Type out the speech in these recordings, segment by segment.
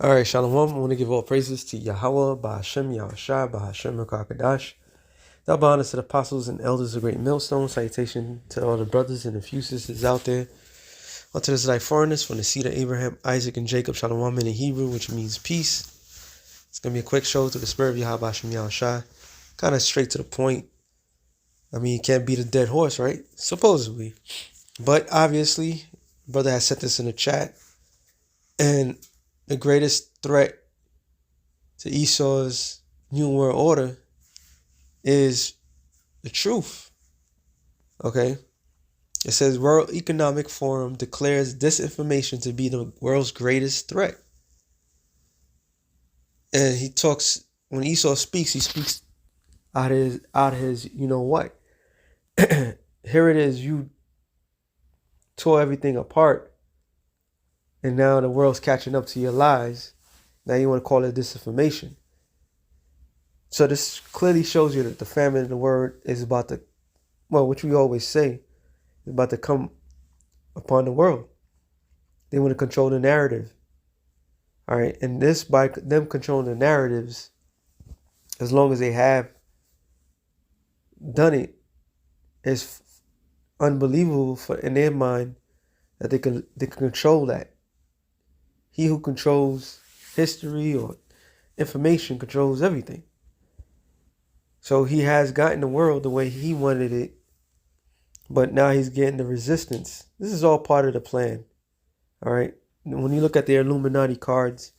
All right, Shalom. I want to give all praises to Yahweh, Bahashem, Yahushua, Bahashem, Rakakadash. Double honors to the apostles and elders of Great Millstone. Salutation to all the brothers and the few sisters out there. Unto the Zidite foreigners from the seed of Abraham, Isaac, and Jacob. Shalom in Hebrew, which means peace. It's going to be a quick show to the spirit of Yahweh, Bahashem, Yahushua. Kind of straight to the point. I mean, you can't beat a dead horse, right? Supposedly. But obviously, brother has set this in the chat. And the greatest threat to Esau's New World Order is the truth. Okay? It says World Economic Forum declares disinformation to be the world's greatest threat. And he talks, when Esau speaks, he speaks out of his you know what. Here it is, you tore everything apart, and now the world's catching up to your lies. Now you want to call it disinformation. So this clearly shows you that the famine of the word is about to, well, which we always say, is about to come upon the world. They want to control the narrative. All right, and this, by them controlling the narratives, as long as they have done it, it's unbelievable in their mind that they can control that. He who controls history or information controls everything. So he has gotten the world the way he wanted it, but now he's getting the resistance. This is all part of the plan. All right. When you look at their Illuminati cards,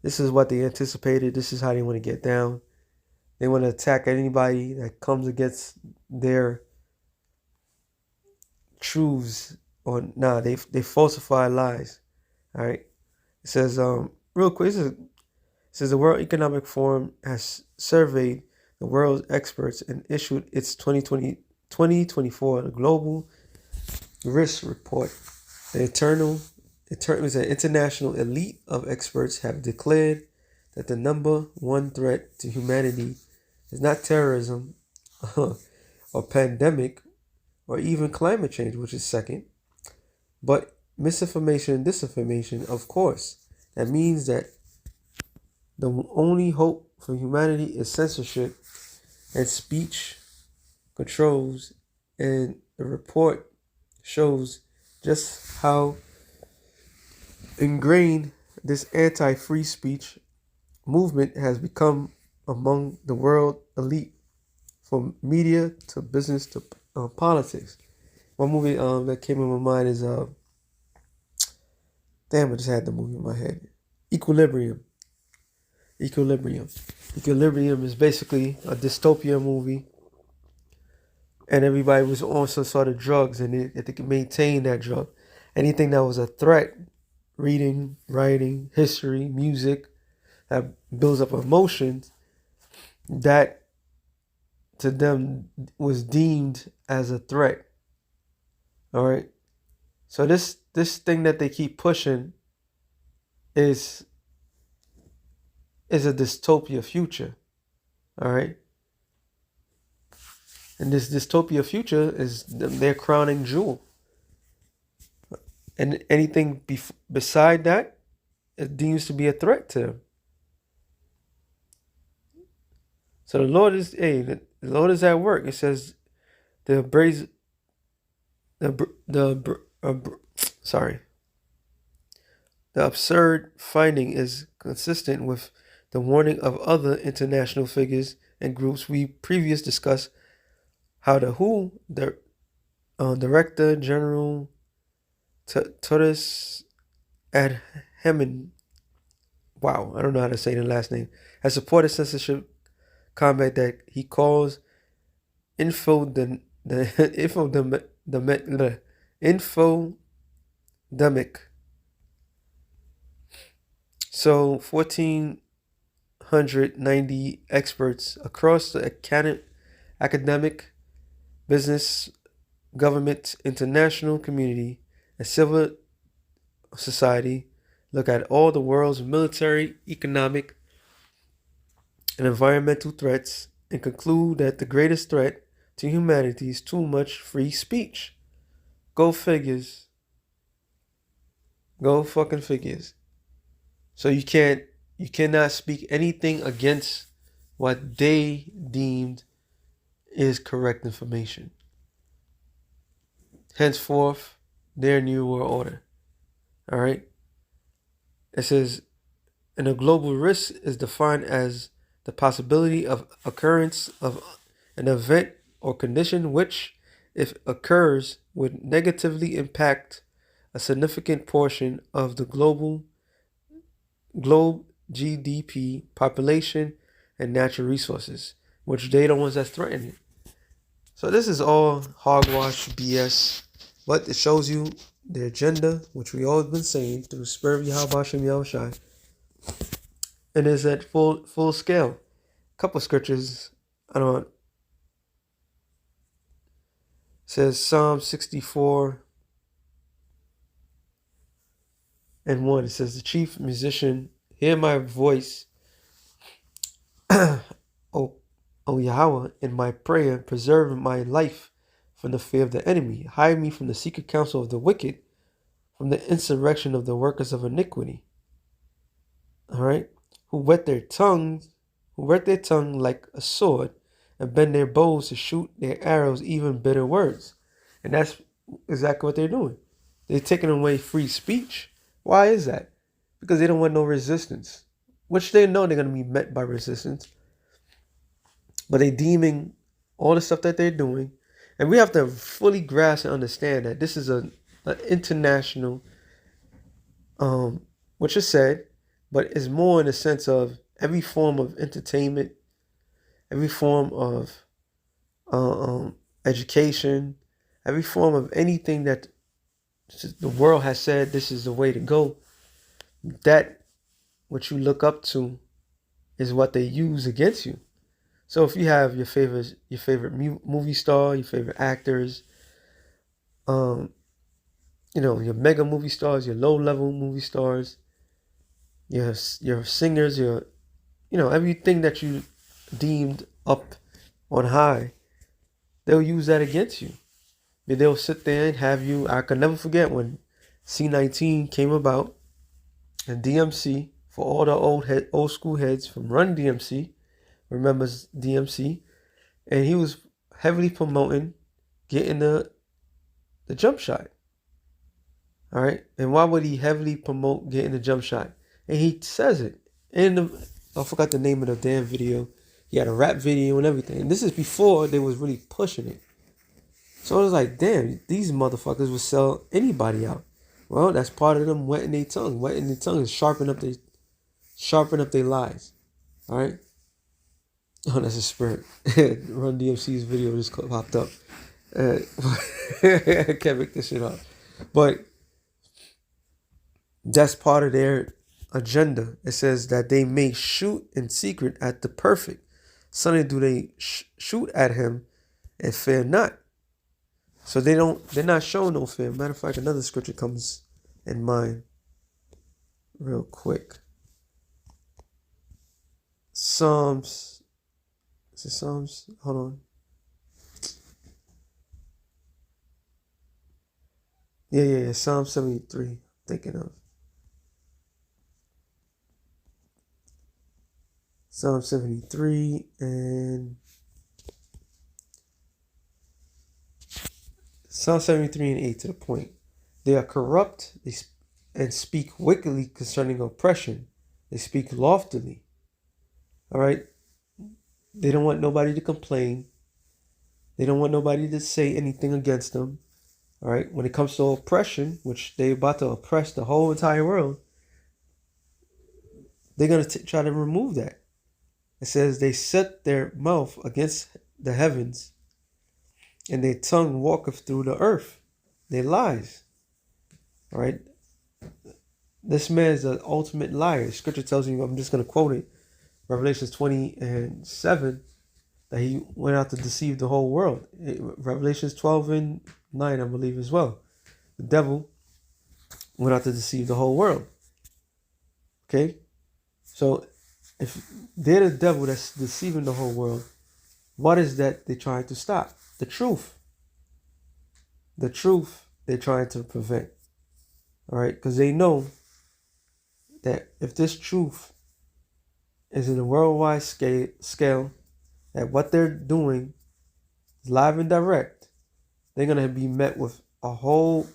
this is what they anticipated. This is how they want to get down. They want to attack anybody that comes against their truths, or they falsify lies. All right. It says, real quick, it says the World Economic Forum has surveyed the world's experts and issued its 2024 Global Risk Report. The international elite of experts have declared that the number one threat to humanity is not terrorism or pandemic or even climate change, which is second, but misinformation and disinformation, of course. That means that the only hope for humanity is censorship and speech controls, and the report shows just how ingrained this anti-free speech movement has become among the world elite, from media to business to politics. One movie that came in my mind is I just had the movie in my head. Equilibrium. Equilibrium is basically a dystopia movie, and everybody was on some sort of drugs, and they could maintain that drug. Anything that was a threat, reading, writing, history, music, that builds up emotions, that to them was deemed as a threat. All right. So this thing that they keep pushing is a dystopia future. All right. And this dystopia future is their crowning jewel. And anything beside that, it deems to be a threat to them. So the Lord is at work. It says the absurd finding is consistent with the warning of other international figures and groups we previously discussed. How the WHO, the Director General Torres Adhanom, wow, I don't know how to say the last name, has supported censorship combat that he calls infodemic. So 1,490 experts across the academic, business, government, international community, and civil society look at all the world's military, economic, and environmental threats and conclude that the greatest threat to humanity is too much free speech. Go figures. Go fucking figures. So you cannot speak anything against what they deemed is correct information. Henceforth, their new world order. All right. It says, and a global risk is defined as the possibility of occurrence of an event or condition which, if occurs, would negatively impact a significant portion of the globe GDP, population, and natural resources, which they the ones that's threatening. So this is all hogwash BS, but it shows you the agenda, which we always been saying through Spur Yahweh Shem Yahushai, and is at full scale. Couple scriptures. I don't. Says Psalm 64 and 1. It says, the chief musician, hear my voice, O Yahweh, in my prayer, preserve my life from the fear of the enemy. Hide me from the secret counsel of the wicked, from the insurrection of the workers of iniquity. All right? Who whet their tongue like a sword, and bend their bows to shoot their arrows, even bitter words. And that's exactly what they're doing. They're taking away free speech. Why is that? Because they don't want no resistance, which they know they're going to be met by resistance. But they deeming all the stuff that they're doing. And we have to fully grasp and understand that this is an international, which is said, but it's more in the sense of every form of entertainment, every form of education, every form of anything that the world has said this is the way to go. That what you look up to is what they use against you. So if you have your favorite movie star, your favorite actors, your mega movie stars, your low level movie stars, your singers, your everything that you deemed up on high, they'll use that against you. They'll sit there and have you. I can never forget when C19 came about and DMC, for all the old school heads from Run DMC, remembers DMC, and he was heavily promoting getting the jump shot. All right, and why would he heavily promote getting the jump shot? And he says it I forgot the name of the damn video. He had a rap video and everything. And this is before they was really pushing it. So it was like, damn, these motherfuckers would sell anybody out. Well, that's part of them wetting their tongue. Wetting their tongue is sharpen up their lies. All right. Oh, that's a spirit. Run DMC's video just popped up. I can't make this shit up. But that's part of their agenda. It says that they may shoot in secret at the perfect. Suddenly do they shoot at him and fear not. So they're not showing no fear. Matter of fact, another scripture comes in mind real quick. Psalms. Is it Psalms? Hold on. Yeah. Psalm 73. I'm thinking of. Psalm 73 and Psalm 73 and 8 to the point. They are corrupt and speak wickedly concerning oppression. They speak loftily. All right. They don't want nobody to complain. They don't want nobody to say anything against them. All right. When it comes to oppression, which they're about to oppress the whole entire world, they're going to try to remove that. It says they set their mouth against the heavens, and their tongue walketh through the earth. They lies. All right. This man is the ultimate liar. Scripture tells you, I'm just going to quote it, Revelations 20 and 7, that he went out to deceive the whole world. Revelations 12 and 9, I believe, as well. The devil went out to deceive the whole world. Okay? So, if they're the devil that's deceiving the whole world, what is that they're trying to stop? The truth. The truth they're trying to prevent. All right? Because they know that if this truth is in a worldwide scale, that what they're doing is live and direct, they're going to be met with a whole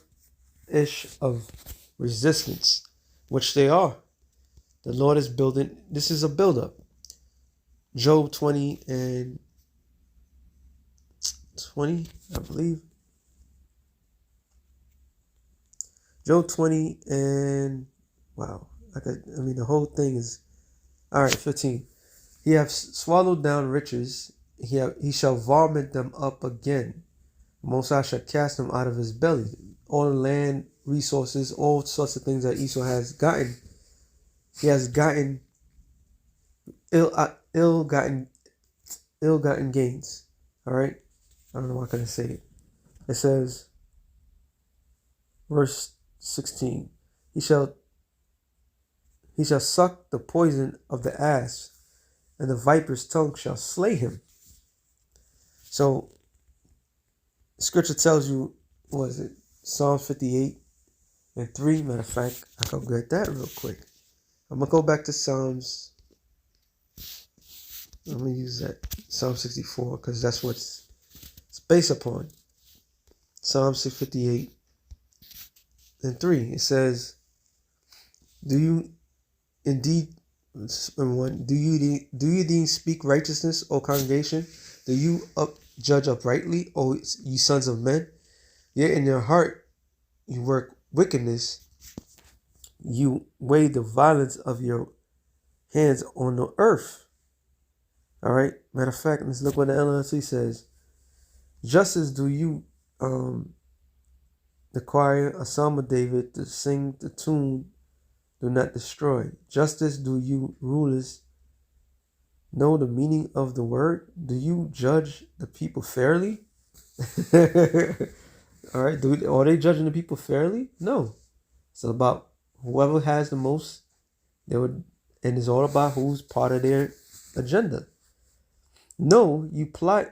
ish of resistance, which they are. The Lord is building. This is a buildup. Job 20 and 20, I believe. Job 20 and, wow. The whole thing is, all right, 15. He hath swallowed down riches. He shall vomit them up again. Most High shall cast them out of his belly. All the land resources, all sorts of things that Esau has gotten. He has gotten ill-gotten gains. All right? I don't know why I couldn't say it. It says, verse 16, he shall suck the poison of the ass, and the viper's tongue shall slay him. So, scripture tells you, what is it? Psalms 58 and 3. Matter of fact, I can get that real quick. I'm going to go back to Psalms. I'm going to use that. Psalm 64, because that's what it's based upon. Psalm 58 and 3. It says, do you indeed speak righteousness, O congregation? Do you judge uprightly, O you sons of men? Yet in your heart you work wickedness. You weigh the violence of your hands on the earth. All right. Matter of fact, let's look what the LLC says. Justice do you the choir, a psalm of David, to sing the tune, do not destroy. Justice do you rulers know the meaning of the word? Do you judge the people fairly? All right. Are they judging the people fairly? No. It's about whoever has the most. And it's all about who's part of their agenda. No, you plot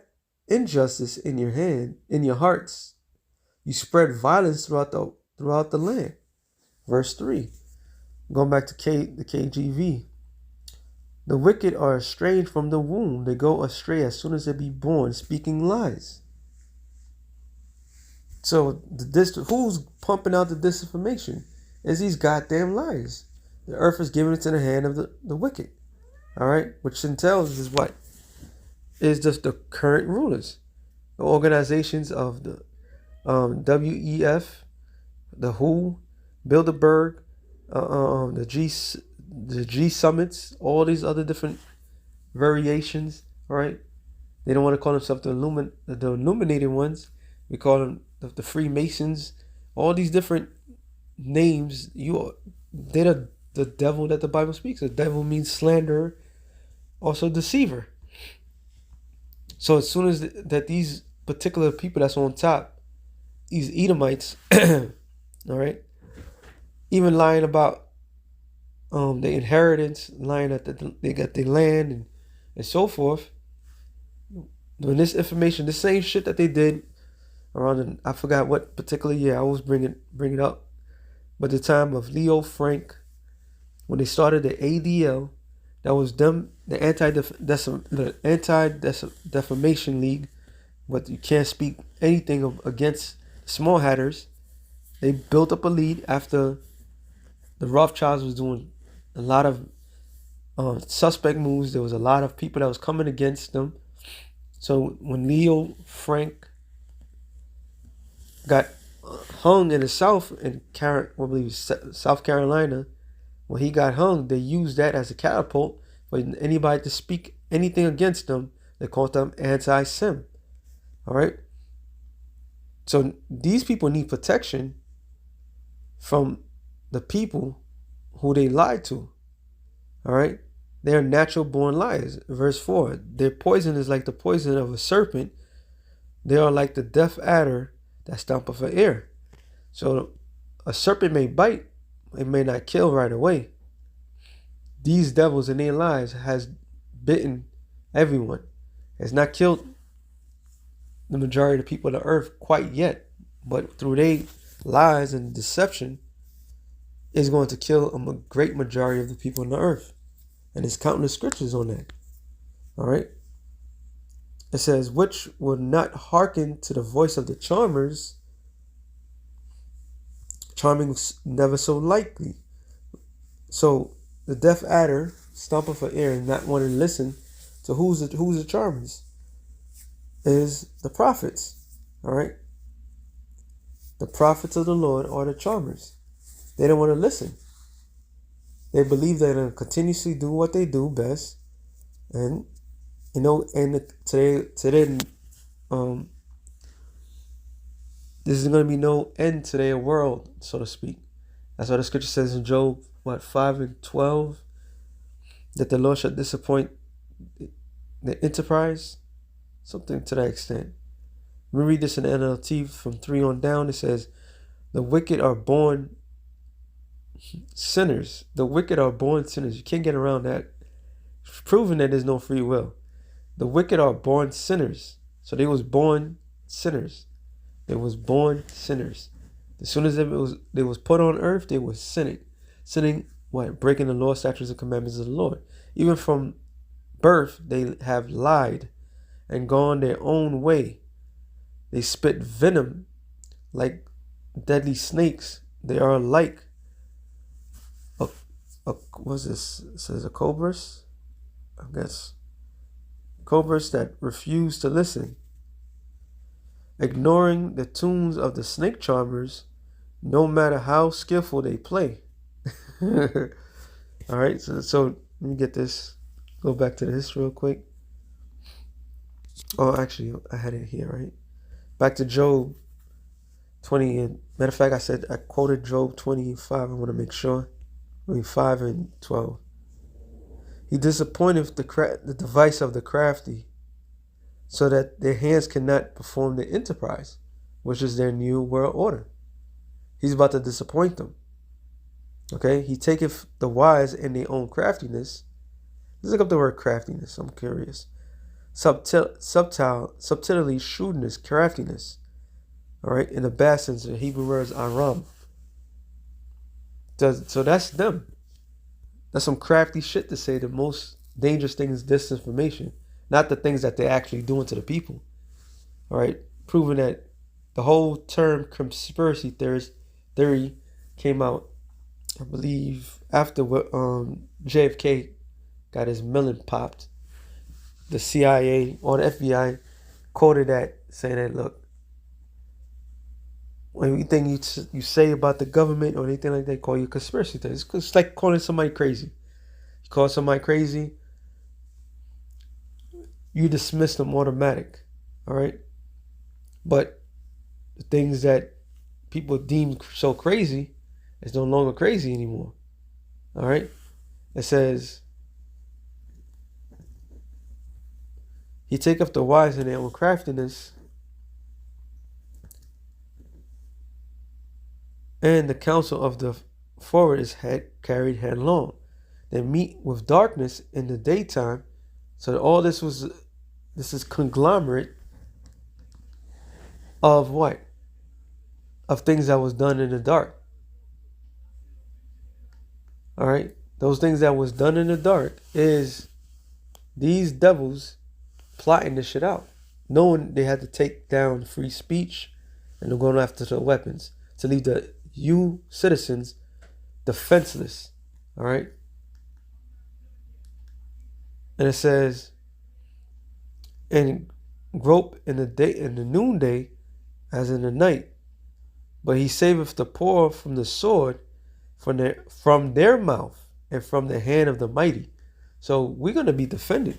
injustice in your hearts. You spread violence throughout the land. Verse 3. Going back to the KJV. The wicked are estranged from the womb. They go astray as soon as they be born, speaking lies. So who's pumping out the disinformation? Is these goddamn lies. The earth is given into the hand of the wicked. All right? Which entails is what? Is just the current rulers. The organizations of the WEF, the WHO, Bilderberg, the G summits, all these other different variations, right? They don't want to call themselves the illuminated ones. We call them the Freemasons. All these different names. They're the devil that the Bible speaks. The devil means slanderer, also deceiver. So as soon as that these particular people that's on top, these Edomites, all right, even lying about the inheritance, lying that they got their land and so forth. When this information, the same shit that they did around, I forgot what particular year, I always bring it up, but the time of Leo Frank, when they started the ADL, that was them, the Anti-Defamation League, but you can't speak anything against small hatters. They built up a lead after the Rothschilds was doing a lot of suspect moves. There was a lot of people that was coming against them. So when Leo Frank got hung in the South, in South Carolina, when he got hung, they used that as a catapult for anybody to speak anything against them. They called them anti-Sem. All right. So these people need protection from the people who they lied to. All right. They're natural born liars. Verse 4. Their poison is like the poison of a serpent. They are like the deaf adder that stompeth for air. So a serpent may bite, it may not kill right away. These devils in their lives has bitten everyone. Has not killed the majority of the people on the earth quite yet. But through their lies and deception, is going to kill a great majority of the people on the earth. And there's countless scriptures on that. All right. It says, which will not hearken to the voice of the charmers, charming never so likely. So the deaf adder, stomping for air and not wanting to listen to who's the charmers, is the prophets. All right. The prophets of the Lord are the charmers. They don't want to listen. They believe they're going to continuously do what they do best. And, and today, this is going to be no end to their world, so to speak. That's what the scripture says in Job, 5:12, that the Lord shall disappoint the enterprise, something to that extent. We read this in the NLT from 3 on down. It says, the wicked are born sinners. The wicked are born sinners. You can't get around that. It's proving that there's no free will. The wicked are born sinners. So they was born sinners. They was born sinners. As soon as they was put on earth, they was sinning. Sinning, what? Breaking the law, statutes, and commandments of the Lord. Even from birth, they have lied and gone their own way. They spit venom like deadly snakes. They are like what's this? It says a cobras, I guess. Cobras that refuse to listen, ignoring the tunes of the snake charmers, no matter how skillful they play. All right, so let me get this. Go back to this real quick. Oh, actually, I had it here, right? Back to Job 20. And matter of fact, I quoted Job 25. I want to make sure. 5 and 12. He disappointeth the device of the crafty, so that their hands cannot perform the enterprise, which is their new world order. He's about to disappoint them. Okay? He taketh the wise in their own craftiness. Let's look up the word craftiness. I'm curious. Subtlety, shrewdness, craftiness. All right? In the best sense, the Hebrew word is aram. So that's them. That's some crafty shit to say. The most dangerous thing is disinformation, not the things that they're actually doing to the people. All right? Proving that the whole term conspiracy theory came out, I believe, after JFK got his melon popped. The CIA or the FBI quoted that, saying that, look, when anything you say about the government or anything like that, call you a conspiracy theorist. It's like calling somebody crazy. You call somebody crazy, you dismiss them automatic. All right? But the things that people deem so crazy is no longer crazy anymore. All right? It says, he taketh the wise in their own craftiness, and the counsel of the forward is carried headlong. They meet with darkness in the daytime. So all this is conglomerate of what? Of things that was done in the dark. All right? Those things that was done in the dark is these devils plotting this shit out, knowing they had to take down free speech, and they're going after the weapons to leave you citizens defenseless. All right? And it says, and grope in the noonday as in the night, but he saveth the poor from the sword, from their mouth, and from the hand of the mighty. So we're going to be defended.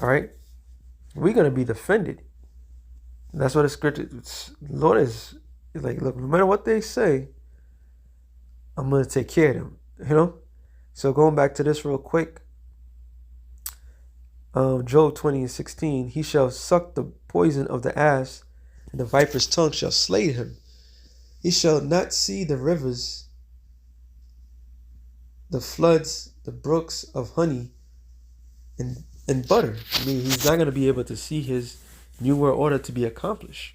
All right? We're going to be defended. That's what the scripture, Lord is like, look, no matter what they say, I'm going to take care of them. You know? So going back to this real quick, Job 20:16, he shall suck the poison of the ass, and the viper's tongue shall slay him. He shall not see the rivers, the floods, the brooks of honey and butter. I mean, he's not going to be able to see his new world order to be accomplished.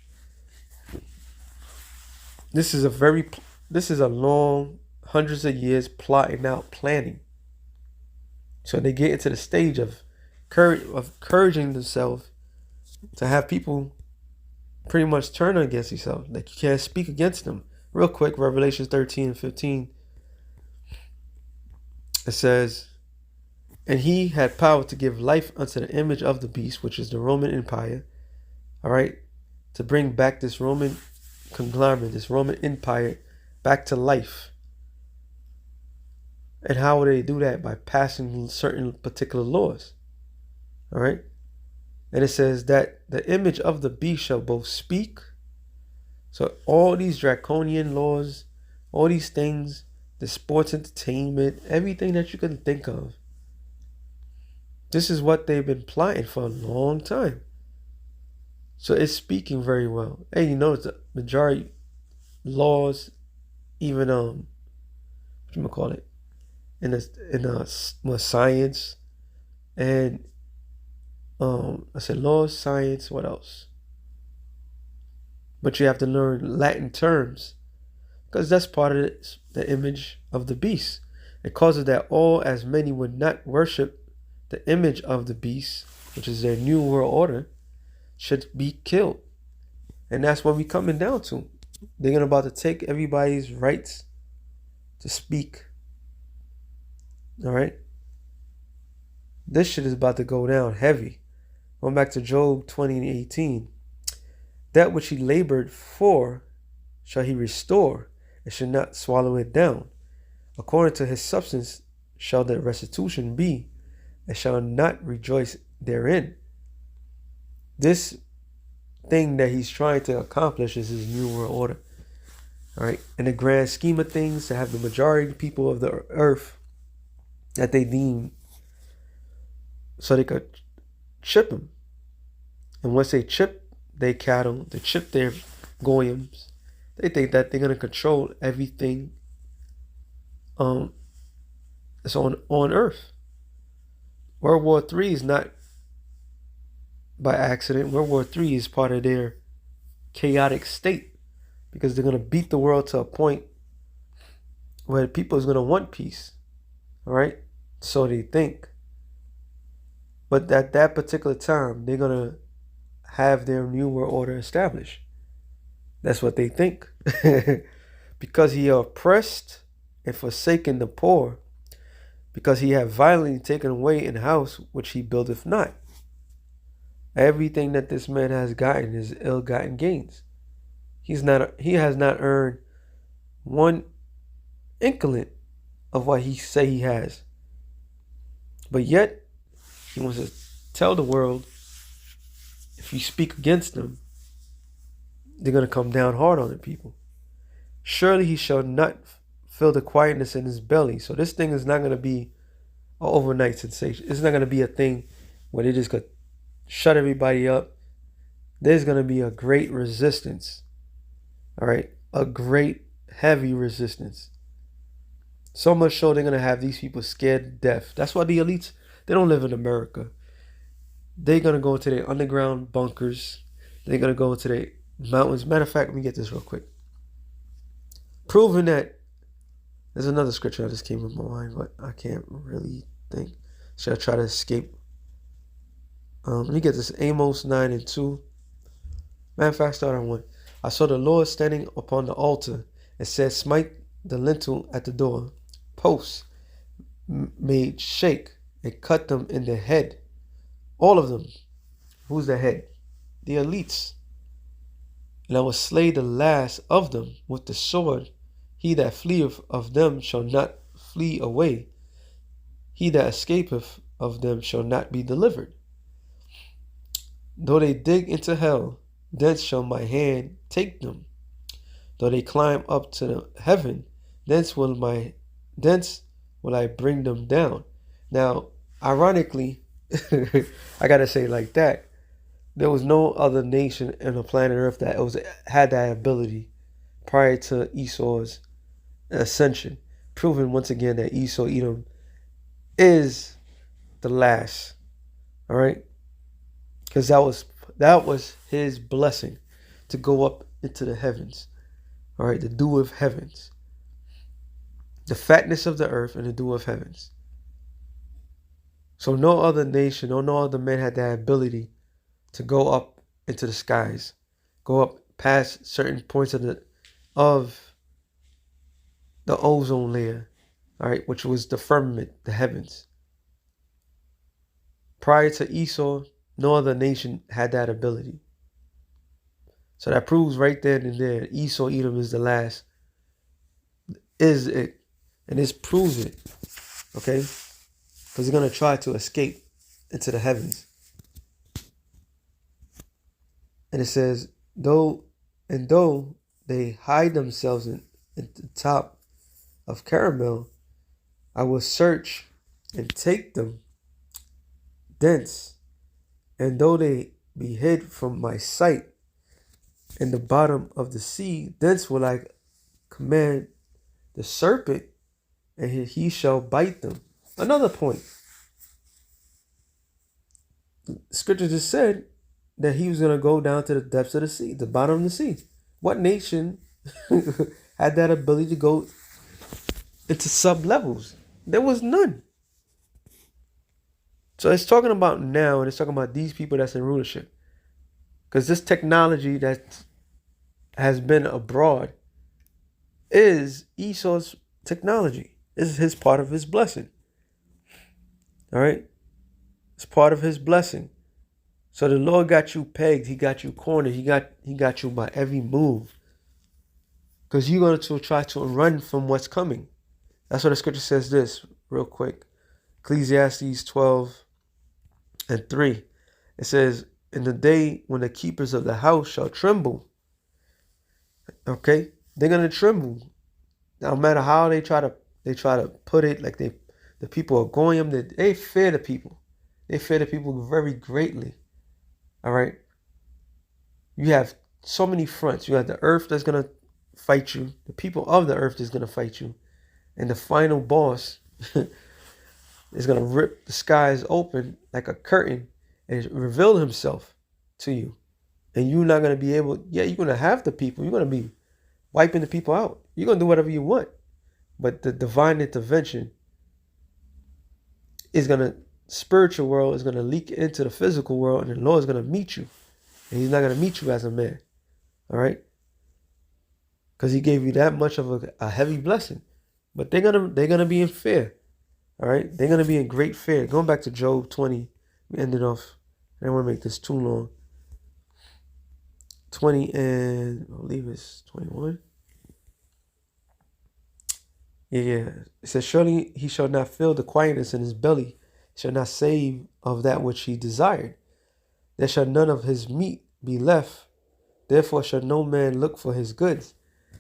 This is a long, hundreds of years plotting out, planning. So they get into the stage of encouraging themselves to have people pretty much turn against themselves. Like, you can't speak against them. Real quick, Revelation 13 and 15. It says, and he had power to give life unto the image of the beast, which is the Roman Empire. All right. To bring back this Roman conglomerate, this Roman Empire back to life. And how would they do that? By passing certain particular laws. All right. And it says that the image of the beast shall both speak. So all these draconian laws, all these things, the sports entertainment, everything that you can think of. This is what they've been plotting for a long time. So it's speaking very well. And you notice the majority laws, even in science, and I said laws, science, what else? But you have to learn Latin terms, because that's part of the image of the beast. It causes that all, as many would not worship the image of the beast, which is their new world order, should be killed. And that's what we're coming down to. They're about to take everybody's rights to speak. All right? This shit is about to go down heavy. Going back to Job 20 and 18. That which he labored for shall he restore, and shall not swallow it down. According to his substance shall the restitution be, and shall not rejoice therein. This thing that he's trying to accomplish is his new world order. All right. In the grand scheme of things, to have the majority of people of the earth that they deem, so they could chip them. And once they chip their cattle, they chip their goyim, they think that they're going to control everything that's on earth. World War III is not by accident. World War III is part of their chaotic state, because they're going to beat the world to a point where people is going to want peace. All right? So they think. But at that particular time, they're going to have their new world order established. That's what they think. Because he oppressed and forsaken the poor, because he have violently taken away in house which he buildeth not. Everything that this man has gotten is ill-gotten gains. He has not earned one inkling of what he say he has. But yet, he wants to tell the world, if you speak against them, they're going to come down hard on the people. Surely he shall not feel the quietness in his belly. So this thing is not going to be an overnight sensation. It's not going to be a thing where they just could shut everybody up. There's going to be a great resistance. All right. A great heavy resistance. So much so they're going to have these people scared to death. That's why the elites, they don't live in America. They're going to go into their underground bunkers. They're going to go into their mountains. Matter of fact, let me get this real quick. Proving that, there's another scripture that just came in my mind, but I can't really think. Should I try to escape? Let me get this. Amos 9 and 2. Matter of fact, start on 1. I saw the Lord standing upon the altar and said, smite the lintel at the door. Posts made shake and cut them in the head. All of them. Who's the head? The elites. And I will slay the last of them with the sword. He that fleeth of them shall not flee away. He that escapeth of them shall not be delivered. Though they dig into hell, thence shall my hand take them. Though they climb up to the heaven, thence will I bring them down. Now, ironically, I gotta say it like that. There was no other nation on the planet Earth that had that ability prior to Esau's ascension, proving once again that Esau Edom is the last. All right, because that was his blessing to go up into the heavens. All right, the dew of heavens. the fatness of the earth and the dew of heavens. So no other nation or no other man had that ability to go up into the skies, go up past certain points of the ozone layer, all right, which was the firmament, the heavens. Prior to Esau, no other nation had that ability. So that proves right then and there, Esau, Edom is the last, is it. And this proves it, okay? Because they're going to try to escape into the heavens. And it says, though they hide themselves in the top of caramel, I will search and take them thence. And though they be hid from my sight in the bottom of the sea, thence will I command the serpent, and he shall bite them. Another point. Scripture just said that he was going to go down to the depths of the sea, the bottom of the sea. What nation had that ability to go into sub-levels? There was none. So it's talking about now, and it's talking about these people that's in rulership. Because this technology that has been abroad is Esau's technology. This is his part of his blessing. All right? It's part of his blessing. So the Lord got you pegged. He got you cornered. He got you by every move. Because you're going to try to run from what's coming. That's what the scripture says this, real quick. Ecclesiastes 12:3. It says, in the day when the keepers of the house shall tremble. Okay? They're going to tremble. No matter how they try to put it, like the people are going them, they fear the people. They fear the people very greatly. All right? You have so many fronts. You have the earth that's going to fight you. The people of the earth is going to fight you. And the final boss is going to rip the skies open like a curtain and reveal himself to you. And you're not going to be able, you're going to have the people. You're going to be wiping the people out. You're going to do whatever you want. But the divine intervention is going to, spiritual world is going to leak into the physical world, and the Lord is going to meet you. And he's not going to meet you as a man. All right? Because he gave you that much of a heavy blessing. But they're gonna be in fear. All right? They're going to be in great fear. Going back to Job 20, we ended off. I don't want to make this too long. 20 and I believe it's 21. Yeah. It says, surely he shall not fill the quietness in his belly, shall not save of that which he desired. There shall none of his meat be left. Therefore shall no man look for his goods.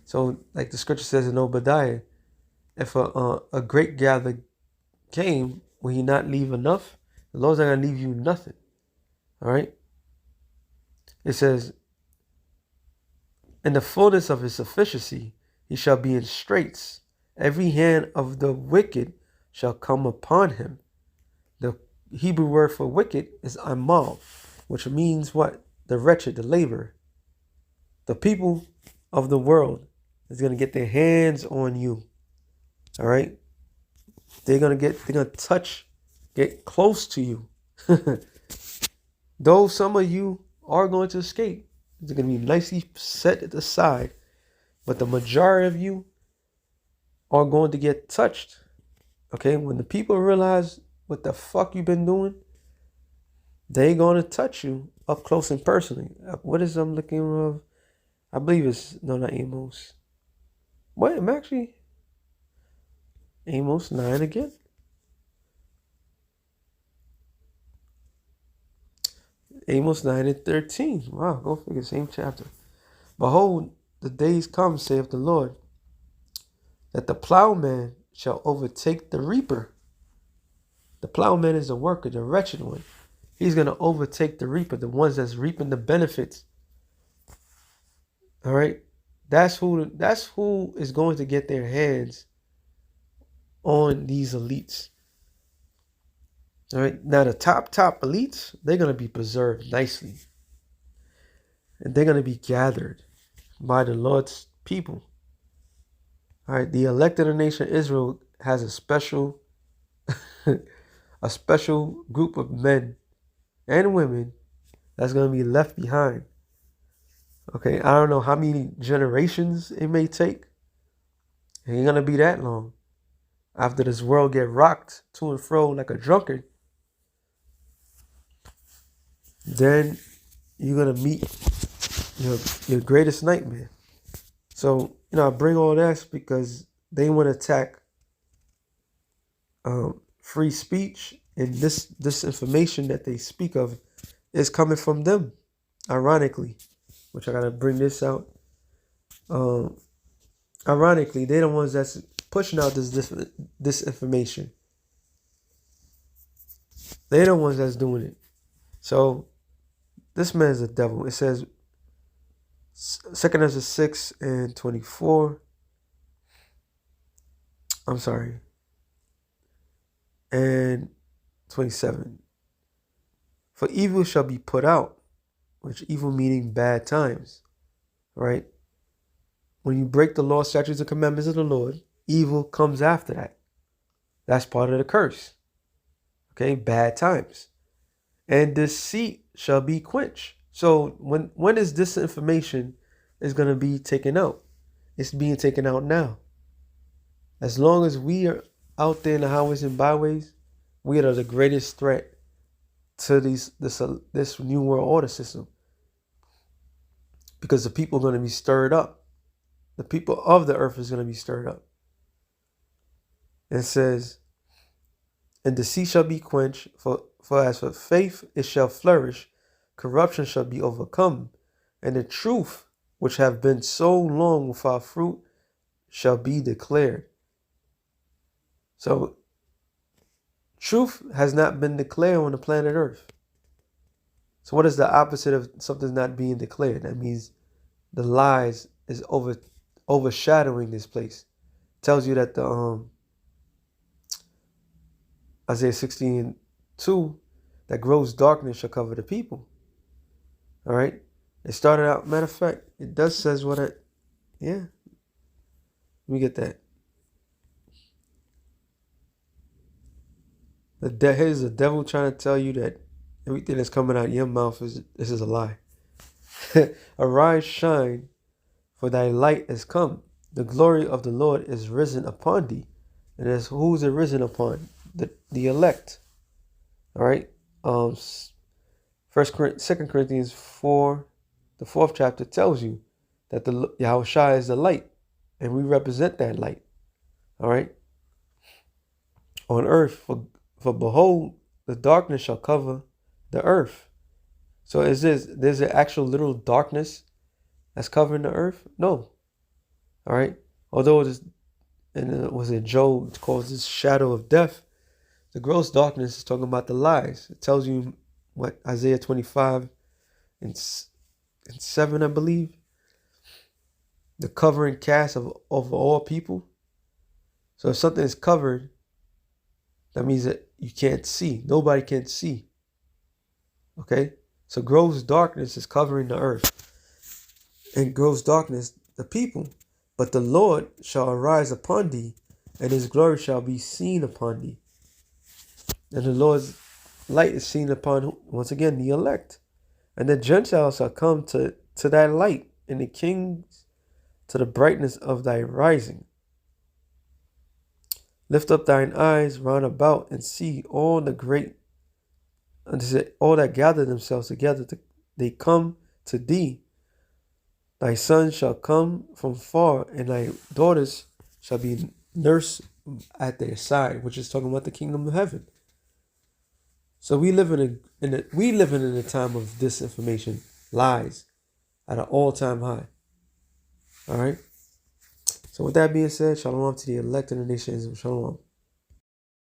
So, like the scripture says in Obadiah, if a great gather came, will he not leave enough? The Lord's not going to leave you nothing. All right? It says, in the fullness of his sufficiency, he shall be in straits. Every hand of the wicked shall come upon him. The Hebrew word for wicked is amal, which means what? The wretched, the laborer. The people of the world is going to get their hands on you. All right? They're going to touch, get close to you. Though some of you are going to escape, they're going to be nicely set at the side. But the majority of you are going to get touched. Okay? When the people realize what the fuck you've been doing, they're going to touch you up close and personally. What is I'm looking of? I believe it's, no, not Amos. What? I'm actually Amos 9 again. Amos 9:13. Wow, go figure, same chapter. Behold, the days come, saith the Lord, that the plowman shall overtake the reaper. The plowman is the worker, the wretched one. He's going to overtake the reaper, the ones that's reaping the benefits. All right? That's who is going to get their hands on these elites. All right? Now, the top elites, they're going to be preserved nicely. And they're going to be gathered by the Lord's people. All right, the elect of the nation Israel has a special a special group of men and women that's going to be left behind. Okay, I don't know how many generations it may take. It ain't going to be that long. After this world get rocked to and fro like a drunkard, then you're going to meet your greatest nightmare. So, I bring all that because they want to attack free speech, and this information that they speak of is coming from them, ironically, which I got to bring this out. Ironically, they're the ones that's pushing out this information. They're the ones that's doing it. So this man's a devil. It says 2 Ezra 6 and 24. I'm sorry. And 27. For evil shall be put out, which evil meaning bad times, right? When you break the law, statutes, and commandments of the Lord, evil comes after that. That's part of the curse. Okay, bad times. And deceit shall be quenched. So when is this information is going to be taken out? It's being taken out now. As long as we are out there in the highways and byways, we are the greatest threat to this new world order system. Because the people are going to be stirred up. The people of the earth is going to be stirred up. It says, and deceit shall be quenched, for as for faith it shall flourish, corruption shall be overcome, and the truth which have been so long without fruit shall be declared. So truth has not been declared on the planet Earth. So what is the opposite of something not being declared? That means the lies is overshadowing this place. It tells you that the Isaiah 16:2, that gross darkness shall cover the people. All right. It started out, matter of fact, it does says what it, yeah. Let me get that. Here's the devil trying to tell you that everything that's coming out of your mouth is a lie. Arise, shine, for thy light is come. The glory of the Lord is risen upon thee. And that's who's it risen upon? The elect. All right. 2 Corinthians 4, the 4th chapter tells you that the Yahushua is the light, and we represent that light. All right. On earth, for behold, the darkness shall cover the earth. So there's an actual literal darkness that's covering the earth? No. All right. Although it is, and was it Job, it's called this shadow of death. The gross darkness is talking about the lies. It tells you what Isaiah 25 and 7, I believe. The covering cast over all people. So if something is covered, that means that you can't see. Nobody can see. Okay? So gross darkness is covering the earth. And gross darkness, the people. But the Lord shall arise upon thee, and his glory shall be seen upon thee. And the Lord's light is seen upon, once again, the elect. And the Gentiles shall come to thy light, and the kings to the brightness of thy rising. Lift up thine eyes round about, and see all the great, all that gather themselves together. They come to thee. Thy sons shall come from far, and thy daughters shall be nursed at their side, which is talking about the kingdom of heaven. So we live in a time of disinformation, lies, at an all-time high. All right. So with that being said, shalom to the elect of the nations. Shalom.